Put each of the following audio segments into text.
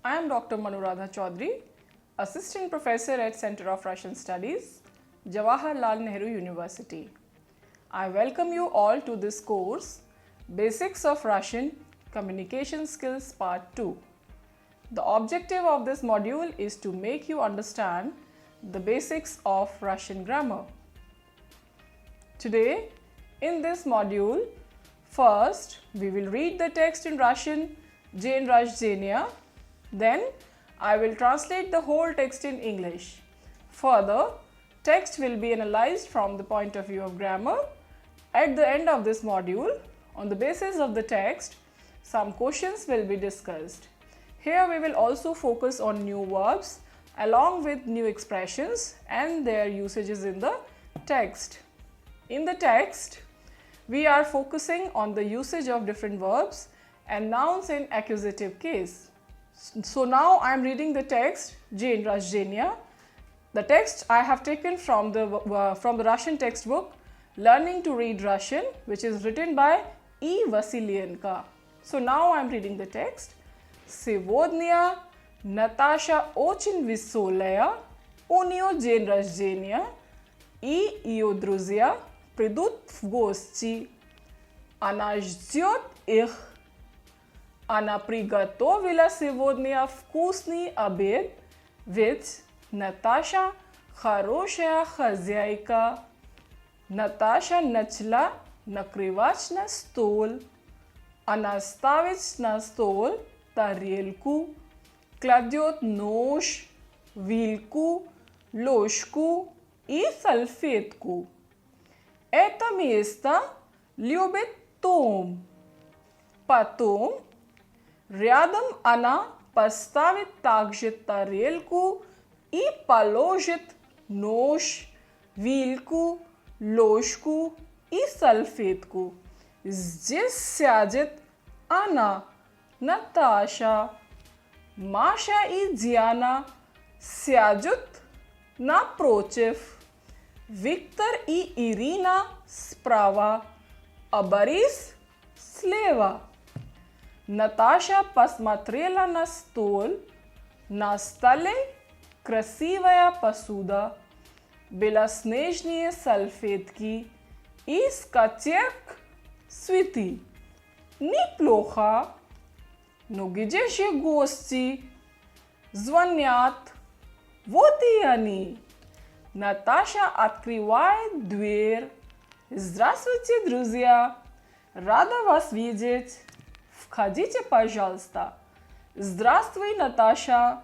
I am Dr. Manuradha Chaudhary, Assistant Professor at Center of Russian Studies, Jawaharlal Nehru University. I welcome you all to this course, Basics of Russian Communication Skills Part 2. The objective of this module is to make you understand the basics of Russian grammar. Today, in this module, first we will read the text in Russian, Dень рождения. Then I will translate the whole text in English. Further, text will be analyzed from the point of view of grammar. At the end of this module, on the basis of the text, some questions will be discussed. Here we will also focus on new verbs along with new expressions and their usages in the text. In the text, we are focusing on the usage of different verbs and nouns in accusative case. So now I am reading the text, Dень рождения. The text I have taken from the Russian textbook, Learning to Read Russian, which is written by E. Vasilyenko. So now I am reading the text. Сегодня Наташа очень веселая, у нее день рождения, и ее друзья придут в гости. Она ждет их. Она приготовила сегодня вкусный обед, ведь Наташа хорошая хозяйка. Наташа начала накрывать на стол. Она ставит на стол тарелку, кладет нож, вилку, ложку и салфетку. Это место любит Том. Потом рядом она поставит также тарелку и положит нож, вилку, ложку и салфетку. Здесь сядет она, Наташа. Маша и Диана сядут напротив. Виктор и Ирина справа, а Борис слева. Наташа посмотрела на стол. На столе красивая посуда, белоснежные салфетки и скатерть цветы. Неплохо. Но где же гости? Звонят. Вот и они. Наташа открывает дверь. Здравствуйте, друзья! Рада вас видеть. Входите, пожалуйста. Здравствуй, Наташа.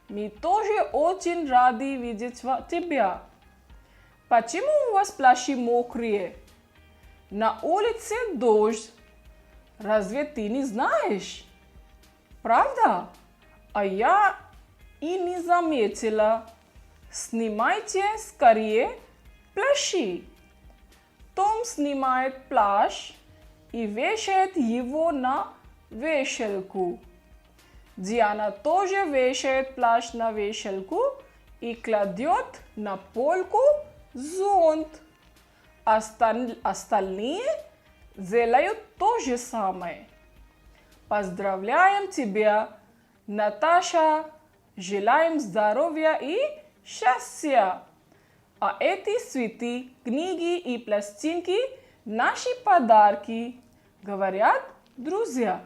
Мы тоже очень рады видеть тебя. Почему у вас плащи мокрые? На улице дождь. Разве ты не знаешь? Правда? А я и не заметила. Снимайте скорее плащи. Том снимает плащ и вешает его на вешалку. Диана тоже вешает плащ на вешалку и кладет на полку зонт. Остальные делают то же самое. Поздравляем тебя, Наташа. Желаем здоровья и счастья. А эти цветы, книги и пластинки – наши подарки, говорят друзья.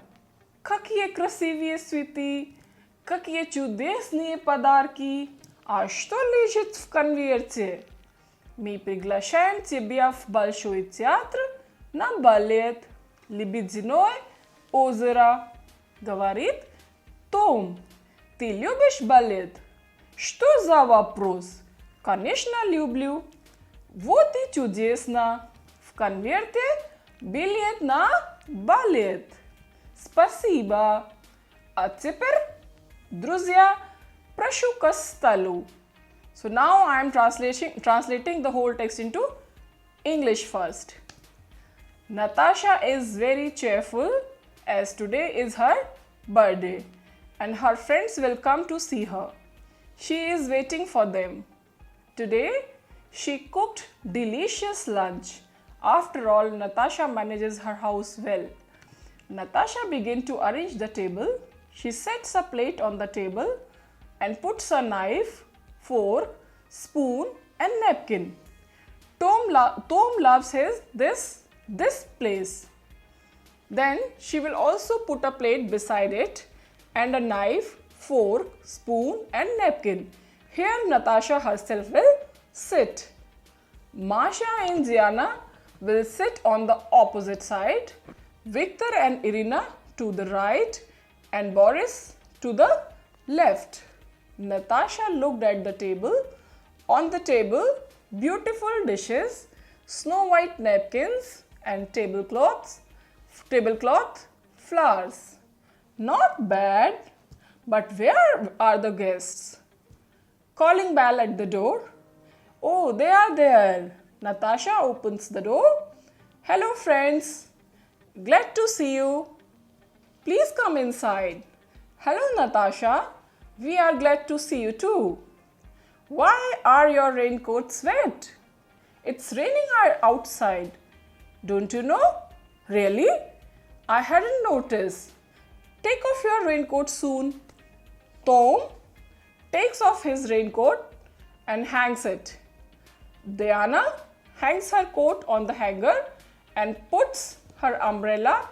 Какие красивые цветы, какие чудесные подарки. А что лежит в конверте? Мы приглашаем тебя в Большой театр на балет «Лебединое озеро», говорит Том. Ты любишь балет? Что за вопрос? Конечно, люблю. Вот и чудесно. В конверте билет на балет. Спасибо. А теперь, друзья, прошу к столу. So now I am translating the whole text into English first. Natasha is very cheerful as today is her birthday and her friends will come to see her. She is waiting for them. Today, she cooked delicious lunch. After all, Natasha manages her house well. Natasha began to arrange the table. She sets a plate on the table and puts a knife, fork, spoon and napkin. Tom loves this place. Then she will also put a plate beside it and a knife, fork, spoon and napkin. Here Natasha herself will sit. Masha and Gianna will sit on the opposite side, Victor and Irina to the right and Boris to the left. Natasha looked at the table. On the table, beautiful dishes, snow white napkins and tablecloth, flowers. Not bad, but where are the guests? Calling bell at the door. Oh, they are there. Natasha opens the door. Hello friends, glad to see you. Please come inside. Hello Natasha, we are glad to see you too. Why are your raincoats wet? It's raining outside. Don't you know? Really? I hadn't noticed. Take off your raincoat soon. Tom takes off his raincoat and hangs it. Diana hangs her coat on the hanger and puts her umbrella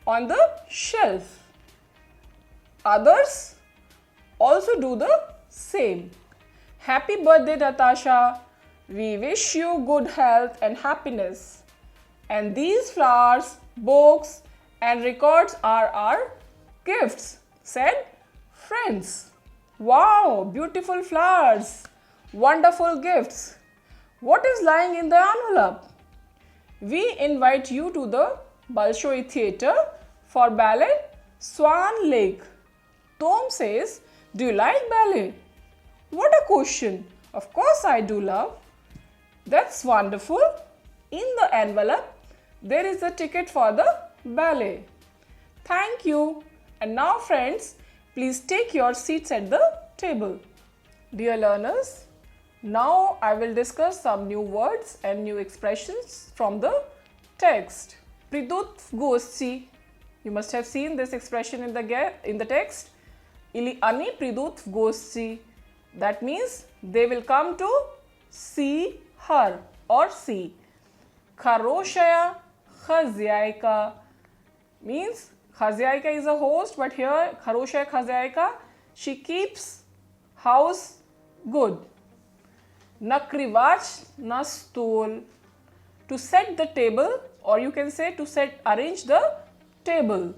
on the shelf. Others also do the same. Happy birthday, Natasha. We wish you good health and happiness. And these flowers, books and records are our gifts, said friends. Wow, beautiful flowers, wonderful gifts. What is lying in the envelope? We invite you to the Bolshoi Theatre for ballet Swan Lake. Tom says, do you like ballet? What a question. Of course I do, love. That's wonderful. In the envelope, there is a ticket for the ballet. Thank you. And now friends, please take your seats at the table. Dear learners, now I will discuss some new words and new expressions from the text. Pridut gosti. You must have seen this expression in the text. Ili ani pridut gosti. That means they will come to see her or see. Kharoshaya khazyaika means khazyaika is a host, but here kharoshaya khazyaika, she keeps house good. Nakrivach na stool, to set the table, or you can say to arrange the table.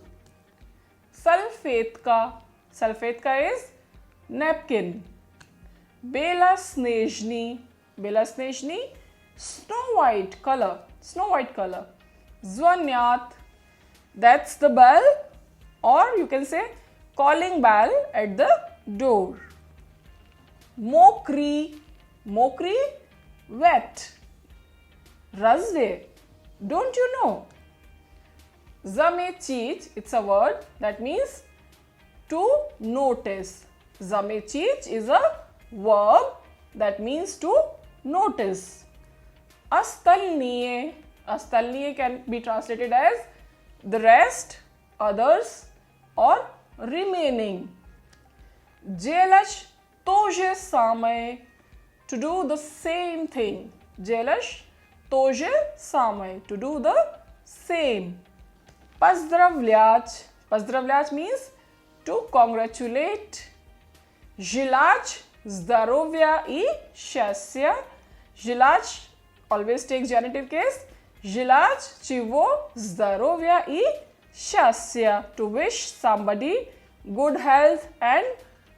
Salfetka is napkin. Bela snezhni, snow white color. Zvanyat, that's the bell, or you can say calling bell at the door. Mokri, wet. Razve, don't you know? Zamechich, it's a word that means to notice. Zamechich is a verb that means to notice. Astalniye can be translated as the rest, others or remaining. Jelash toje samay, to do the same thing. Jelash toje samay, to do the same. Pozdravlyach means to congratulate. Zhilach zdarovya i shasya. Zhilach always takes genitive case. Zhilach chivo zdarovya i shasya, to wish somebody good health and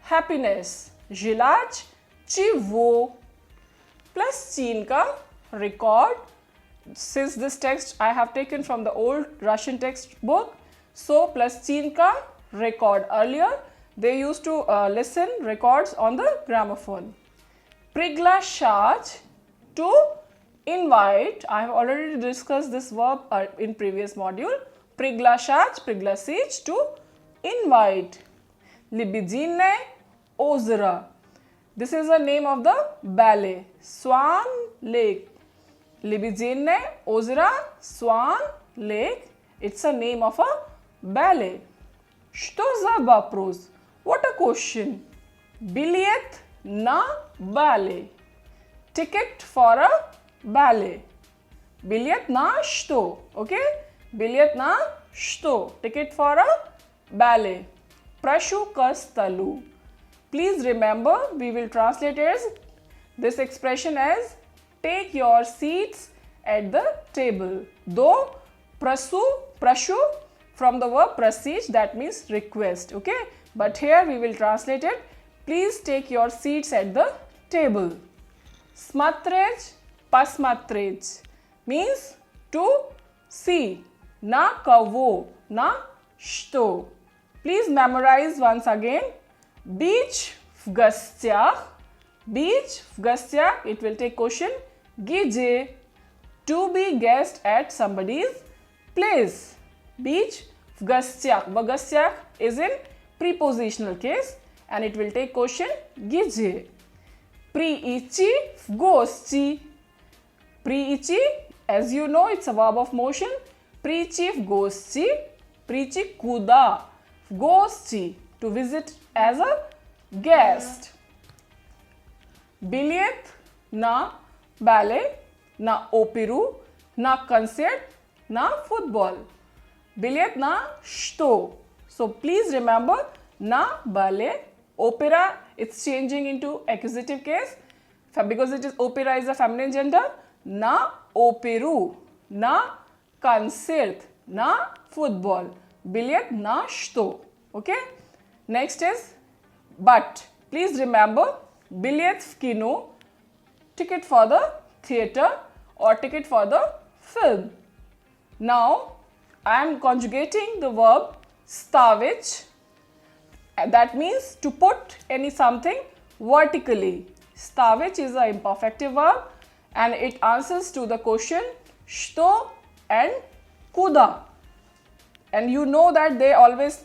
happiness. Zhilach chivo. Plus chin ka record. Since this text I have taken from the old Russian textbook, so plus chin ka record. Earlier they used to listen records on the gramophone. Priglashach, to invite. I have already discussed this verb in previous module. Priglashach, priglasich, to invite. Libidine ozera. This is the name of the ballet. Swan Lake. Libidine ozera, Swan Lake. It's a name of a ballet. Что за вопрос? What a question. Билет на ballet. Ticket for a ballet. Билет на что? Okay? Билет на что? Ticket for a ballet. Прошу к столу. Please remember, we will translate this expression as take your seats at the table. Though prasu from the verb prasich, that means request. Okay? But here we will translate it. Please take your seats at the table. Smatrej, pasmatrej means to see. Na kavo, na что. Please memorize once again. Beach в гостях. Beach в гостях. It will take question. Где. To be guest at somebody's place. Beach в гостях. В гостях is in prepositional case and it will take question где. Прийти в гости. Прийти, as you know, it's a verb of motion. Прийти в гости. Прийти куда? В гости. To visit as a guest. Билет на ballet, на оперу, на концерт, на футбол. Билет на что? So please remember, на ballet, opera, it's changing into accusative case because it is opera is a feminine gender. На оперу, на концерт, на футбол. Билет на что? Okay? Next is but. Please remember, билет в кино, ticket for the theatre or ticket for the film. Now, I am conjugating the verb stavich. That means to put any something vertically. Stavich is an imperfective verb and it answers to the question что and куда. And you know that they always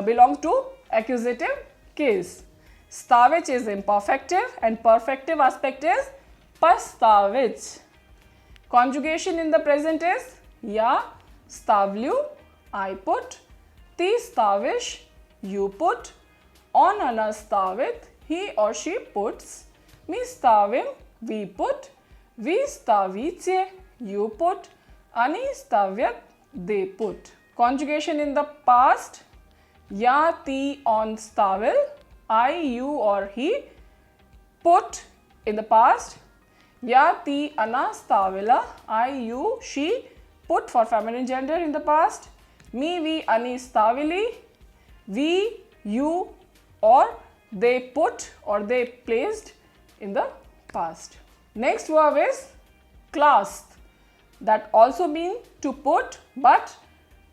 belong to accusative case. Stavich is imperfective and perfective aspect is поставить. Conjugation in the present is я ставлю, I put, ты ставишь, you put, он она ставит, he or she puts, мы ставим, we put, вы ставите, you put, они ставят, they put. Conjugation in the past, я, ты, он ставил, I, you or he put in the past. Я, ты, она ставила, I, you, she put for feminine gender in the past. Me, we, они ставили, we, you or they put or they placed in the past. Next verb is class. That also means to put but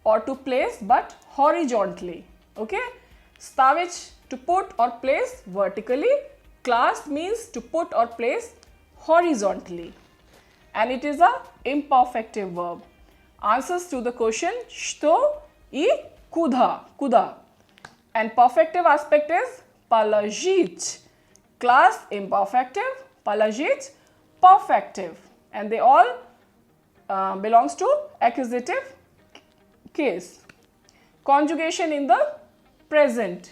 or to place but horizontally. Okay? Stavich to put or place vertically. Class means to put or place horizontally. And it is a imperfective verb. Answers to the question что и куда. Куда. And perfective aspect is положить. Class imperfective, положить perfective. And they all belongs to accusative case. Conjugation in the present.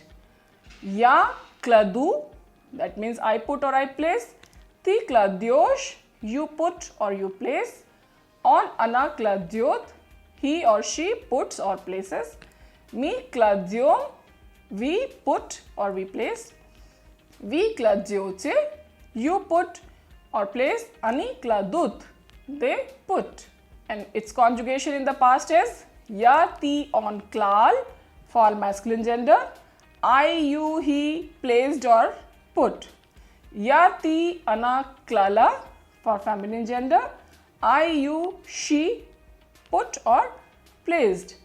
Я кладу, that means I put or I place. Ты кладешь, you put or you place. Он, она кладет, he or she puts or places. Мы кладем, we put or we place. Вы кладете, you put or place. Они кладут, they put. And its conjugation in the past is я, ты, он клал for masculine gender. I, you, he placed or put. Я, ты, она клала for feminine gender. I, you, she put or placed.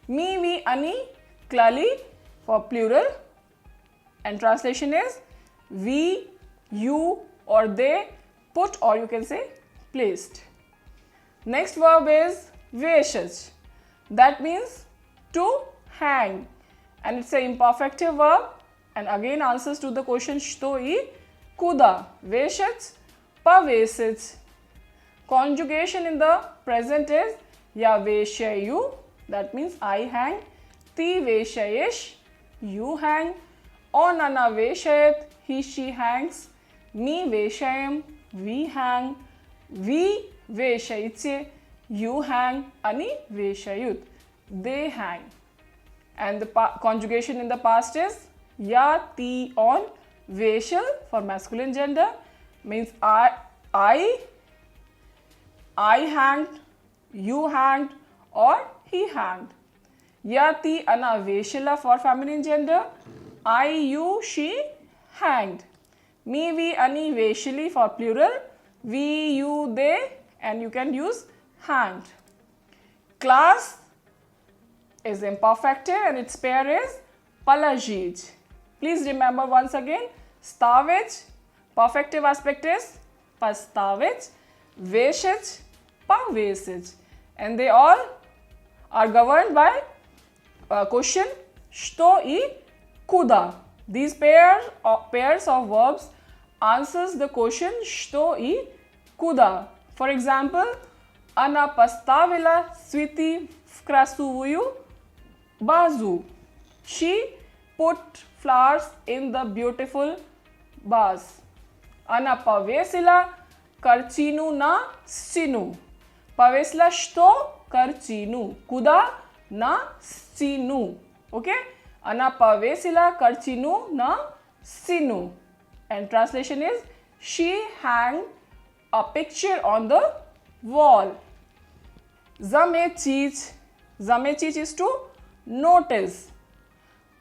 Me, we, ani, klali for plural. And translation is we, you or they put or you can say placed. Next verb is veshaj. That means to hang. And it's an imperfective verb. And again answers to the question что и куда. Veshaj, повесить. Conjugation in the present is я вешаю, that means I hang. ती वेशयेश, you hang. On Anna veshayat, he she hangs. Me veshayam, we hang. We veshayitse, you hang. Ani veshayut, they hang. And the conjugation in the past is ya, ti on veshal for masculine gender, means I hanged, you hanged, or he hanged. Yati ana veshala for feminine gender, I, you, she hanged. Me, we, ani veshali for plural, we, you, they, and you can use hanged. Class is imperfective and its pair is palazhij. Please remember once again, stavij, perfective aspect is pastavij, veshaj, pavesaj, and they all are governed by question shto I kuda. These pairs of verbs answers the question shto I kuda. For example, Ana pastavila sviti vkrasuvuju bazu. She put flowers in the beautiful vase. Ana pavesila karčinu na scenu. Pavesila što karčinu. Kuda na scenu. Okay? Ana pavesila karčinu na scenu. And translation is, she hanged a picture on the wall. Zamechich. Zamechich is to notice.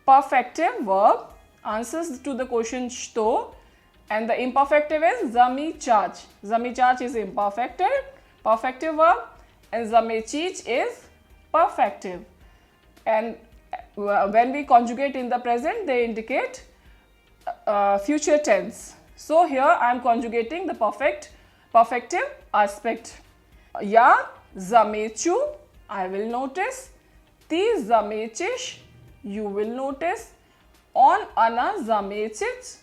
Perfective verb answers to the question shto, and the imperfective is zamichach. Zamichach is perfective verb, and zamechich is perfective. And when we conjugate in the present, they indicate future tense. So here I am conjugating the perfective aspect. Ya zamechu, I will notice. Ti zamechish, you will notice. On ana zamechich,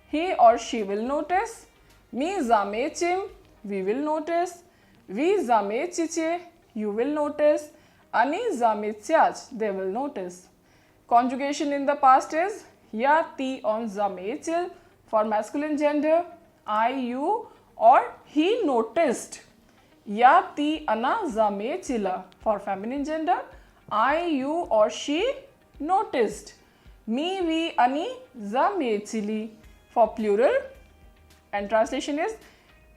he or she will notice. Me zamechim, we will notice. Vi zamechiche, you will notice. Ani zamechach, they will notice. Conjugation in the past is ya, ti on zamechil for masculine gender, I, you, or he noticed. Ya, ti ana zamechila for feminine gender, I, you, or she noticed. Me, we, ani zamechili for plural, and translation is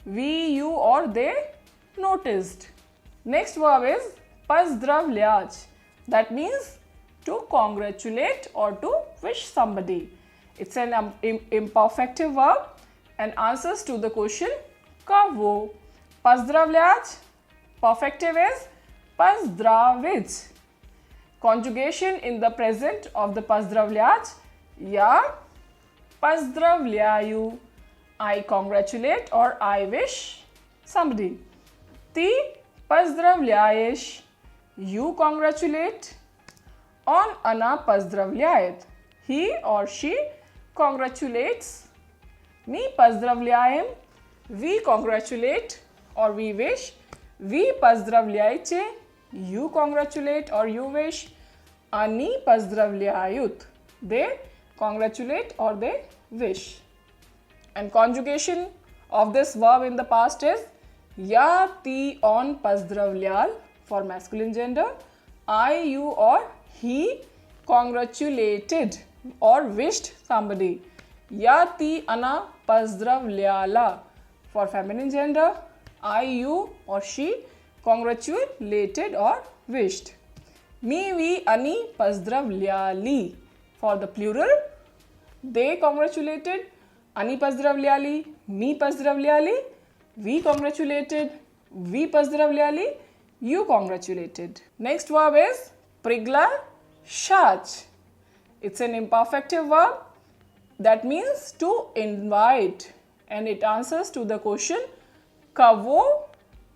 we, you, or they noticed. Next verb is pazdravlyaj. That means to congratulate or to wish somebody. It's an imperfective verb and answers to the question kavo. Pazdravlyaj, perfective is pazdravij. Conjugation in the present of the pazdravlyaj, ya pazdravlyayu, I congratulate or I wish somebody. Ti pazdravlyayesh, you congratulate. On ana pazdravlyayat, he or she congratulates. Me pazdravlyayam, we congratulate or we wish. Vi pazdravlyayche, you congratulate or you wish. Ani pazdravlyayut, they congratulate or they wish. And conjugation of this verb in the past is ya, ti on pazdravlyal for masculine gender, I, you, or he congratulated or wished somebody. Ya, ti ana pazdravlyala for feminine gender, I, you, or she congratulated or wished. Me, we, ani pazdravlyali for the plural, they congratulated. Ani pazdravlyali, me pazdravlyali, we congratulated, we pazdravlyali, you congratulated. Next verb is prigla shach. It's an imperfective verb that means to invite, and it answers to the question kavo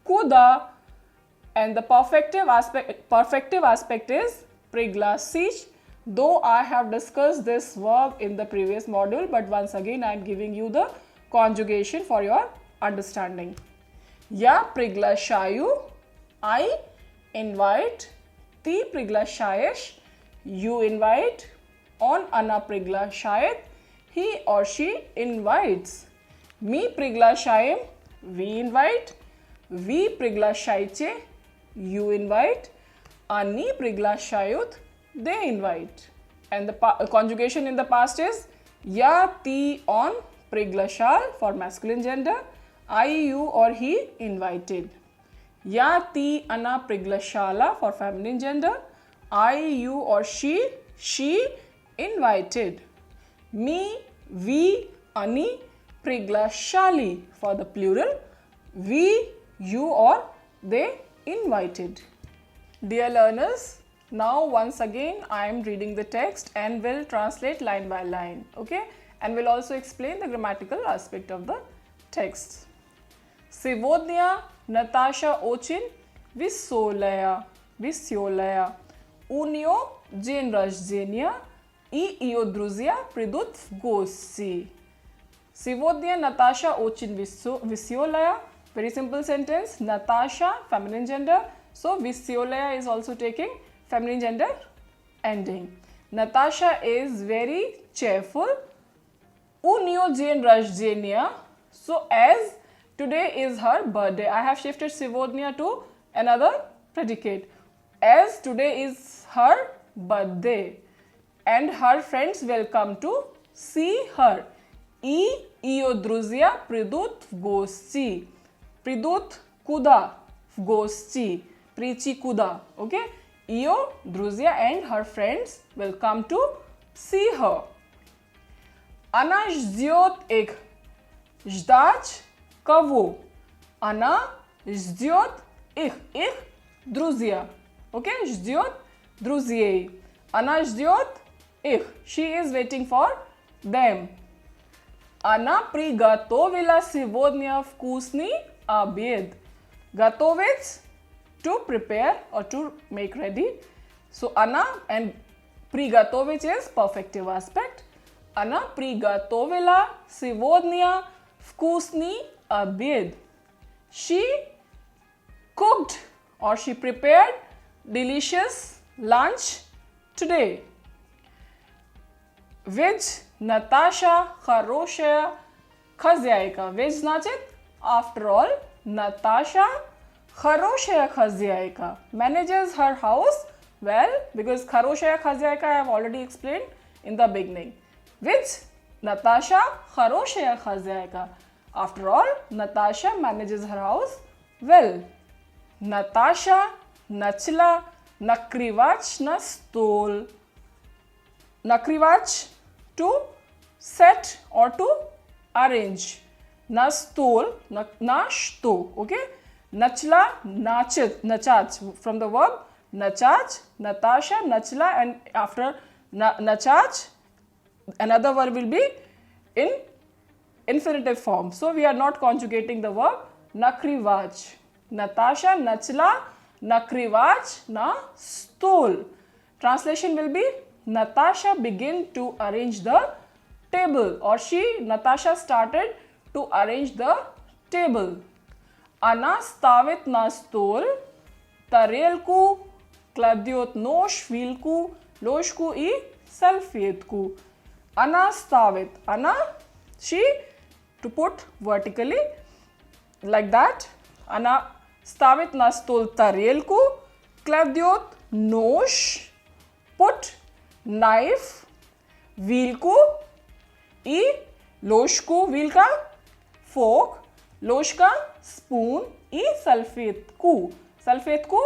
kuda, and the perfective aspect is prigla sich. Though I have discussed this verb in the previous module, but once again I am giving you the conjugation for your understanding. Ya priglashayu, I invite. Ti priglashayesh, you invite. On Ana priglašает, he or she invites. Mi priglašajem, we invite. Vi priglašajte, you invite. Ani priglašajut, they invite. And the conjugation in the past is ya, ti, on, priglašal for masculine gender. I, you or he invited. Ya, ti, ana priglašala for feminine gender. I, you or she invited. Me, we, ani priglašali for the plural. We, you or they invited. Dear learners, now once again I am reading the text and will translate line by line, okay, and will also explain the grammatical aspect of the text. Сегодня Наташа очень веселая. У нее день рождения, и ее друзья придут в гости. Сегодня Наташа очень веселая. Very simple sentence. Natasha, feminine gender. So веселая is also taking feminine gender ending. Natasha is very cheerful. У нее день рождения. So as today is her birthday, I have shifted сегодня to another predicate. As today is her birthday and her friends will come to see her. И ее друзья придут в гости. Придут куда? В гости. Прийти куда? Okay? Ее друзья and her friends will come to see her. Она ждет их. Ждать кого? Она ждет их. Их друзья. Okay? Ждет друзей. Она ждет их. She is waiting for them. Она приготовила сегодня вкусный обед. Готовить, to prepare or to make ready. So она and приготовить is perfective aspect. Она приготовила сегодня вкусный обед. She cooked or she prepared delicious lunch today. Ведь Natasha хорошая хозяйка. Ведь значит, after all, Natasha хорошая хозяйка. Manages her house well, because хорошая хозяйка I have already explained in the beginning. Ведь Natasha хорошая хозяйка. After all, Natasha manages her house well. Natasha начала накрывать на стол. Накрывать to set or to arrange. На стол, на что, okay? Начала, начать, начать from the verb начать, Natasha, начала, and after начать, another verb will be in infinitive form. So we are not conjugating the verb накрывать. Natasha начала накрывать на стол. Translation will be Natasha began to arrange the table, or Natasha started to arrange the table. Она ставит на стол тарелку, кладет нож, вилку, ложку и салфетку. Она ставит. Она, she, to put vertically like that. Она ставит на стол тарелку, кладет нож, put knife, вилку и ложку, вилка, fork, ложка, spoon и салфетку. Салфетку,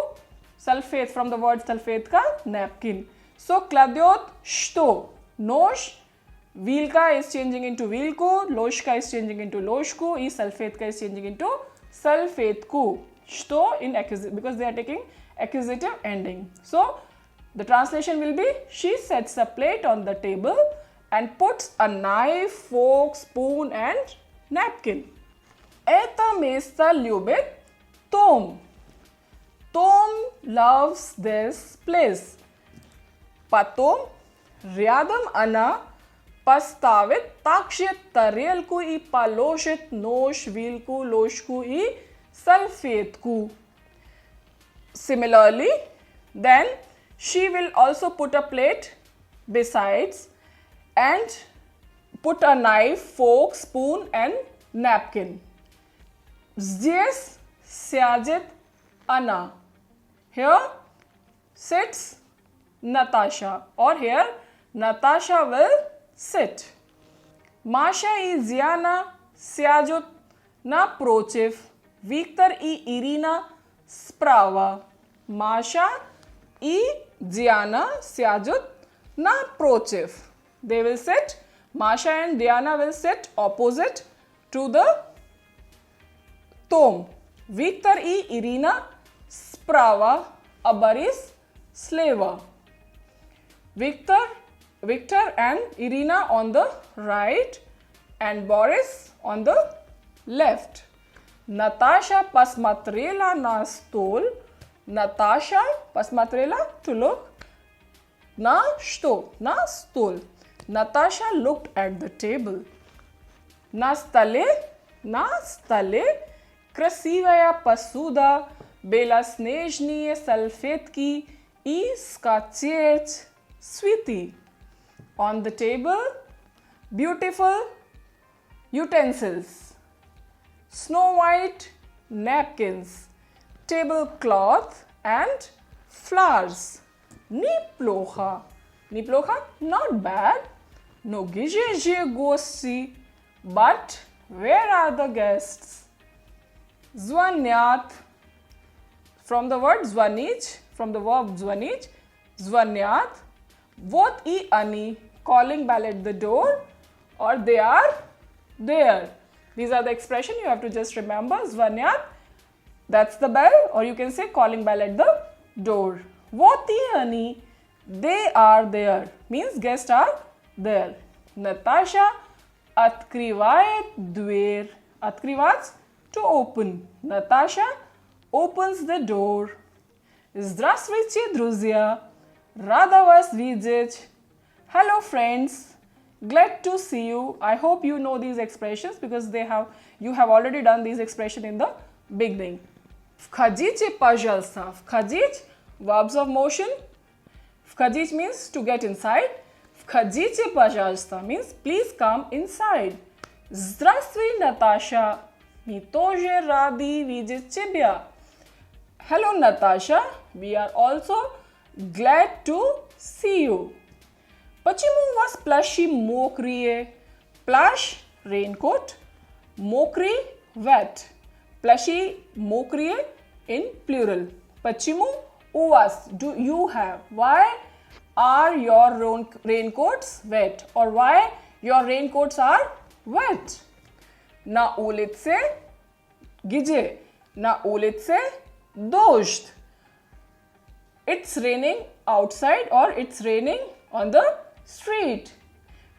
sulfate from the word салфетка, napkin. So кладет что? Нож, вилка is changing into вилку, ложка is changing into ложку и салфетка is changing into салфетку. Что in accusative, because they are taking accusative ending. So the translation will be, she sets a plate on the table and puts a knife, fork, spoon and napkin. Это место любит Tom. Tom loves this place. Потом рядом она поставит также тарелку и положит нож, вилку, ложку и салфетку. Similarly, then She will also put a plate besides and put a knife, fork, spoon and napkin. Здесь сядет она. Here sits Natasha, or here Natasha will sit. Masha и Diana сядут напротив. Виктор и Ирина справа. Masha и Diana сядут напротив. They will sit, Masha and Diana will sit opposite to the Tom. Виктор и Ирина справа, а Борис слева. Victor and Irina on the right and Boris on the left. Natasha посмотрела на стол. Natasha посмотрела to look. На что? На стол. Natasha looked at the table. На столе красивая посуда, белоснежные салфетки и скатерть. Sweetie. On the table, beautiful utensils, snow white napkins, tablecloth and flowers. Неплохо. Неплохо, not bad. No gizhe гости. But where are the guests? Звонят. From the word звонить, from the verb звонить, звонят. Вот и они, calling bell at the door, or they are there. These are the expression you have to just remember. Звонят, that's the bell, or you can say calling bell at the door. Вот и они, they are there, means guests are there. Natasha открывает дверь. Открывать, to open. Natasha opens the door. Здравствуйте, друзья. Rada вас видеть. Hello friends, glad to see you. I hope you know these expressions because you have already done these expressions in the beginning. Входите, пожалуйста. Входить, verbs of motion. Входить means to get inside. Входите, пожалуйста means please come inside. Здравствуй, Natasha. Мы тоже рады видеть тебя. Hello, Natasha. We are also glad to see you. почему у вас плащи мокрые? Plush, raincoat. Mokri, wet. Plushy, mokriye in plural. почему у вас? Do you have? Why are your raincoats wet? Or why your raincoats are wet? На улице где? На улице дождь. It's raining outside or it's raining on the street.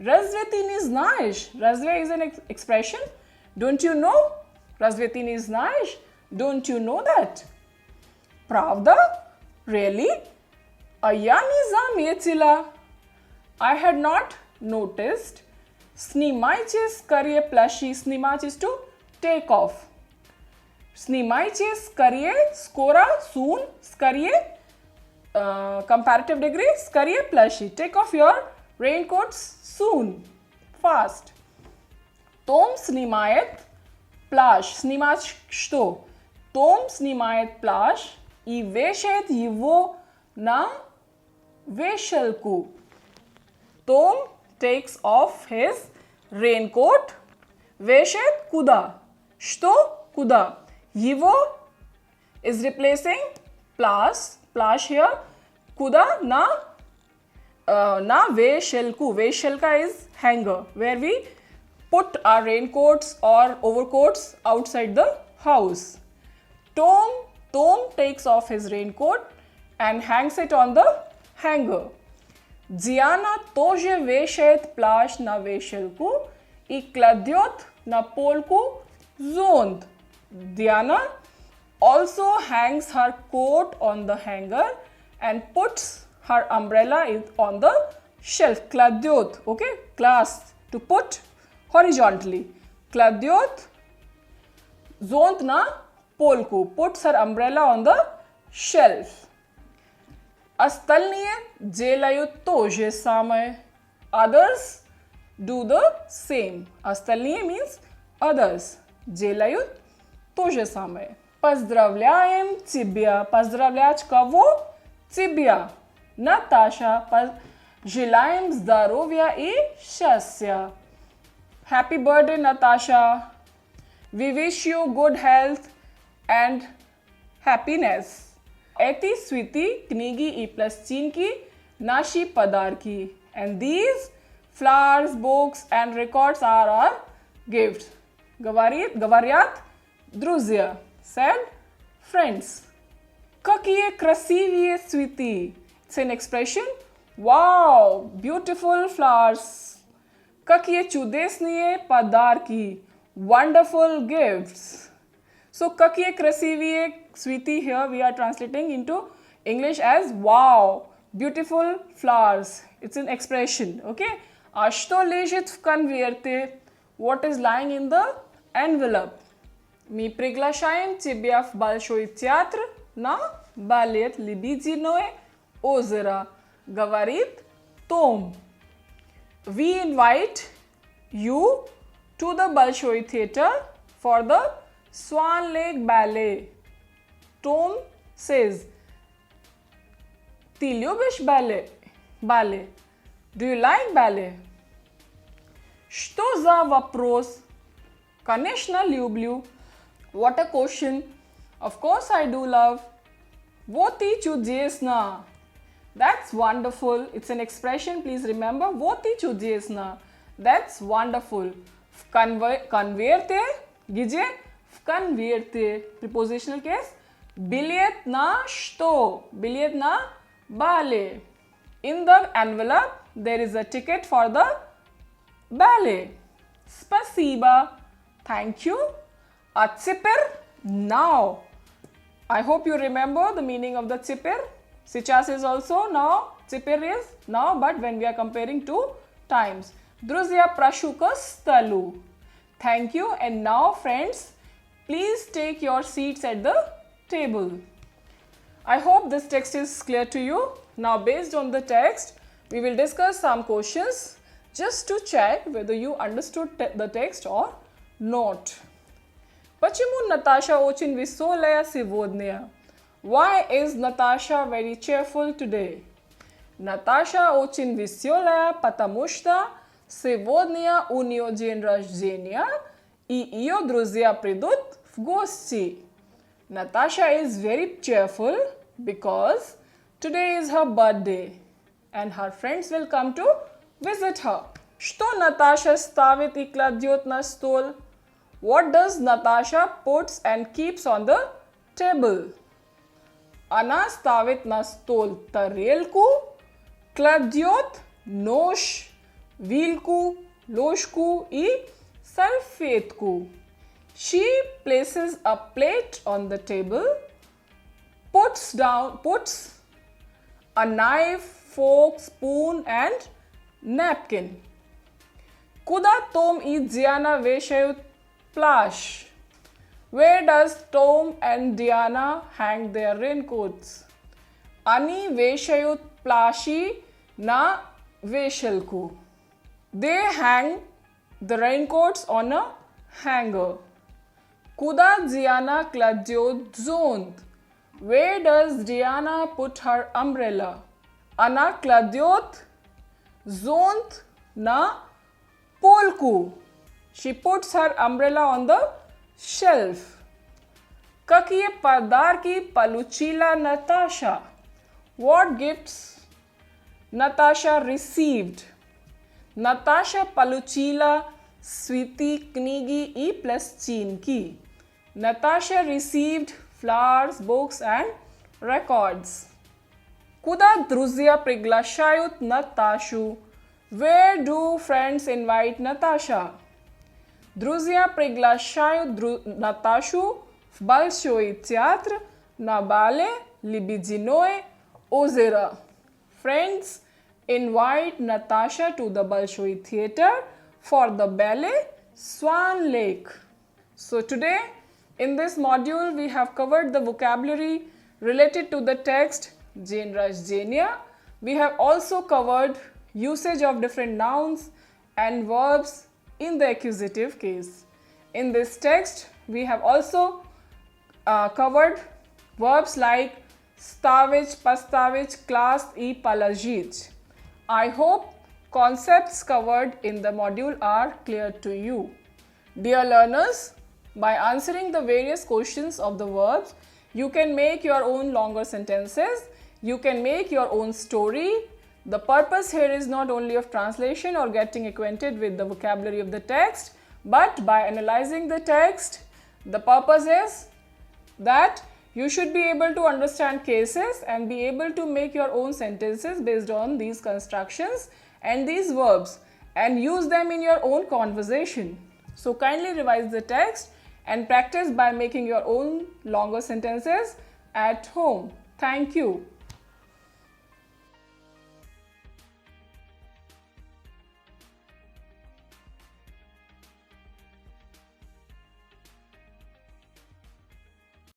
Разве ты не знаешь? Разве is an expression. Don't you know? Разве ты не знаешь? Don't you know that? Правда? Really? А я не заметила. I had not noticed. Снимайте скорее плащи. Снимать is to take off. Снимайте скорее, скоро, soon, скорее. Comparative degree, скорее плащи. Take off your raincoats soon, fast. Том снимает плащ. Снимать что? Том снимает плащ и вешает его на вешалку. Tom takes off his raincoat. Вешает куда? Что? Куда? Его is replacing plus here. Куда? На вешалку. Вешалка is hanger, where we put our raincoats or overcoats outside the house. Tom takes off his raincoat and hangs it on the hanger. Diana тоже вешает плащ на вешалку и кладет на полку зонт. Diana also hangs her coat on the hanger and puts her umbrella on the shelf. Кладет, okay? Clasp, to put horizontally. Кладет зонт на полку. Puts her umbrella on the shelf. Остальные делают то же самое. Others do the same. Остальные means others. Делают то же самое. Поздравляем тебя. Поздравлять кого? Тебя. Наташа. Желаем здоровья и счастья. Happy birthday, Natasha. We wish you good health and happiness. Эти цветы, книги и пластинки наши подарки. And these flowers, books and records are our gifts. Говорят друзья. Said friends. Какие красивые цветы. It's an expression. Wow, beautiful flowers. Какие чудесные подарки. Wonderful gifts. So, какие красивые цветы here we are translating into English as wow, beautiful flowers. It's an expression, okay? А что лежит в конверте? What is lying in the envelope? Мы приглашаем тебя в Большой театр на балет «Лебединое озеро», говорит Том. We invite you to the Bolshoi Theatre for the Swan Lake Ballet. Tom says, Ты любишь ballet? Do you like ballet? Что за вопрос? Конечно, люблю. What a question. Of course I do love. Вот и чудесно. That's wonderful. It's an expression, please remember. Вот и чудесно. That's wonderful. В конверте. Где? В конверте. Prepositional case. Билет на что? Билет на ballet. In the envelope, there is a ticket for the ballet. Спасибо. Thank you. A теперь now. I hope you remember the meaning of the теперь. Сейчас is also now. Теперь is now, but when we are comparing two times. Друзья, прошу к столу. Thank you. And now, friends, please take your seats at the table. I hope this text is clear to you. Now, based on the text, we will discuss some questions just to check whether you understood the text or not. Почему Natasha очень веселая сегодня? Why is Natasha very cheerful today? Natasha очень веселая, потому что сегодня у нее день рождения, и ее друзья придут в гости. Natasha is very cheerful because today is her birthday and her friends will come to visit her. Что Natasha ставит и кладет на стол? What does Natasha puts and keeps on the table? Она ставит на стол тарелку, кладет нож, вилку, ложку и салфетку. She places a plate on the table, puts a knife, fork, spoon and napkin. Куда Том и Диана вешают плащ? Where does Tom and Diana hang their raincoats? Они вешают плащи на вешалку. They hang the raincoats on a hanger. Куда Диана кладет зонт? Where does Diana put her umbrella? Она кладет зонт на полку. She puts her umbrella on the shelf. Какие подарки получила Natasha? What gifts Natasha received? Natasha получила цветы, книги и пластинки. Natasha received flowers, books and records. Куда друзья приглашают Наташу? Where do friends invite Natasha? Друзья приглашают Наташу в Большой театр на балет «Лебединое озеро». Friends invite Natasha to the Bolshoi Theatre for the ballet Swan Lake. So today in this module we have covered the vocabulary related to the text Janraj Jania. We have also covered usage of different nouns and verbs in the accusative case. In this text, we have also covered verbs like stavich, pastavich, class, e, palazhich. I hope concepts covered in the module are clear to you. Dear learners, by answering the various questions of the verbs, you can make your own longer sentences, you can make your own story. The purpose here is not only of translation or getting acquainted with the vocabulary of the text, but by analyzing the text, the purpose is that you should be able to understand cases and be able to make your own sentences based on these constructions and these verbs and use them in your own conversation. So kindly revise the text and practice by making your own longer sentences at home. Thank you.